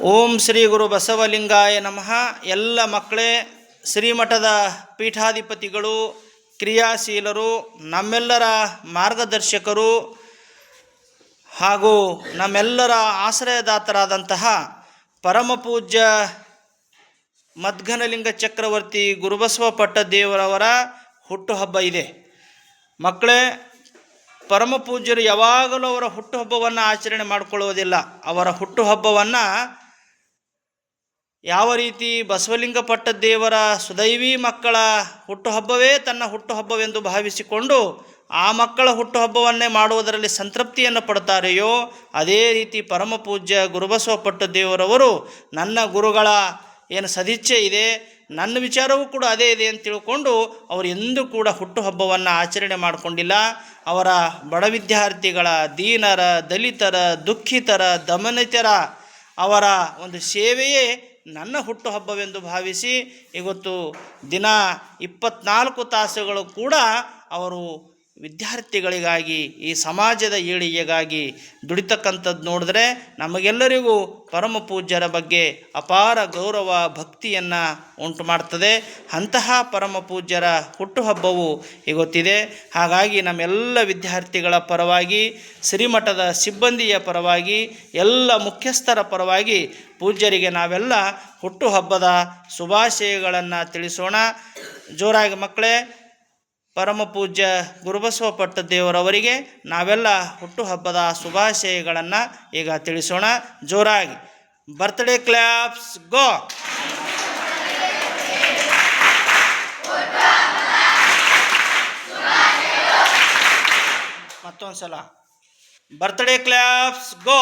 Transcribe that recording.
ಓಂ ಶ್ರೀ ಗುರು ಬಸವಲಿಂಗಾಯ ನಮಃ. ಎಲ್ಲ ಮಕ್ಕಳೇ, ಶ್ರೀಮಠದ ಪೀಠಾಧಿಪತಿಗಳು, ಕ್ರಿಯಾಶೀಲರು, ನಮ್ಮೆಲ್ಲರ ಮಾರ್ಗದರ್ಶಕರು ಹಾಗೂ ನಮ್ಮೆಲ್ಲರ ಆಶ್ರಯದಾತರಾದಂತಹ ಪರಮಪೂಜ್ಯ ಮದ್ಘನಲಿಂಗ ಚಕ್ರವರ್ತಿ ಗುರುಬಸವ ಪಟ್ಟದೇವರವರ ಹುಟ್ಟುಹಬ್ಬ ಇದೆ. ಮಕ್ಕಳೇ, ಪರಮಪೂಜ್ಯರು ಯಾವಾಗಲೂ ಅವರ ಹುಟ್ಟುಹಬ್ಬವನ್ನು ಆಚರಣೆ ಮಾಡಿಕೊಳ್ಳುವುದಿಲ್ಲ. ಅವರ ಹುಟ್ಟುಹಬ್ಬವನ್ನು ಯಾವ ರೀತಿ ಬಸವಲಿಂಗ ಪಟ್ಟದೇವರ ಸುದೈವಿ ಮಕ್ಕಳ ಹುಟ್ಟುಹಬ್ಬವೇ ತನ್ನ ಹುಟ್ಟುಹಬ್ಬವೆಂದು ಭಾವಿಸಿಕೊಂಡು ಆ ಮಕ್ಕಳ ಹುಟ್ಟುಹಬ್ಬವನ್ನೇ ಮಾಡುವುದರಲ್ಲಿ ಸಂತೃಪ್ತಿಯನ್ನು ಪಡ್ತಾರೆಯೋ, ಅದೇ ರೀತಿ ಪರಮಪೂಜ್ಯ ಗುರುಬಸವ ಪಟ್ಟದೇವರವರು ನನ್ನ ಗುರುಗಳ ಏನು ಸದಿಚ್ಛೆ ಇದೆ, ನನ್ನ ವಿಚಾರವೂ ಕೂಡ ಅದೇ ಇದೆ ಅಂತ ತಿಳ್ಕೊಂಡು ಅವರು ಎಂದೂ ಕೂಡ ಹುಟ್ಟುಹಬ್ಬವನ್ನು ಆಚರಣೆ ಮಾಡಿಕೊಂಡಿಲ್ಲ. ಅವರ ಬಡ ವಿದ್ಯಾರ್ಥಿಗಳ, ದೀನರ, ದಲಿತರ, ದುಃಖಿತರ, ದಮನಿತರ ಅವರ ಒಂದು ಸೇವೆಯೇ ನನ್ನ ಹುಟ್ಟುಹಬ್ಬವೆಂದು ಭಾವಿಸಿ ಇವತ್ತು ದಿನ 24 ತಾಸುಗಳು ಕೂಡ ಅವರು ವಿದ್ಯಾರ್ಥಿಗಳಿಗಾಗಿ, ಈ ಸಮಾಜದ ಏಳಿಗೆಗಾಗಿ ದುಡಿತಕ್ಕಂಥದ್ದು ನೋಡಿದ್ರೆ ನಮಗೆಲ್ಲರಿಗೂ ಪರಮ ಪೂಜ್ಯರ ಬಗ್ಗೆ ಅಪಾರ ಗೌರವ, ಭಕ್ತಿಯನ್ನು ಉಂಟು ಮಾಡ್ತದೆ. ಅಂತಹ ಪರಮ ಪೂಜ್ಯರ ಹುಟ್ಟುಹಬ್ಬವು ಇವತ್ತಿದೆ. ಹಾಗಾಗಿ ನಮ್ಮೆಲ್ಲ ವಿದ್ಯಾರ್ಥಿಗಳ ಪರವಾಗಿ, ಶ್ರೀಮಠದ ಸಿಬ್ಬಂದಿಯ ಪರವಾಗಿ, ಎಲ್ಲ ಮುಖ್ಯಸ್ಥರ ಪರವಾಗಿ ಪೂಜ್ಯರಿಗೆ ನಾವೆಲ್ಲ ಹುಟ್ಟುಹಬ್ಬದ ಶುಭಾಶಯಗಳನ್ನು ತಿಳಿಸೋಣ. ಜೋರಾಗಿ ಮಕ್ಕಳೇ, ಪರಮ ಪೂಜ್ಯ ಗುರುಬಸವ ಪಟ್ಟದೇವರವರಿಗೆ ನಾವೆಲ್ಲ ಹುಟ್ಟುಹಬ್ಬದ ಶುಭಾಶಯಗಳನ್ನು ಈಗ ತಿಳಿಸೋಣ. ಜೋರಾಗಿ ಬರ್ತ್ಡೇ ಕ್ಲಾಪ್ಸ್ ಗೋ. ಮತ್ತೊಂದು ಸಲ ಬರ್ತ್ಡೇ ಕ್ಲಾಪ್ಸ್ ಗೋ.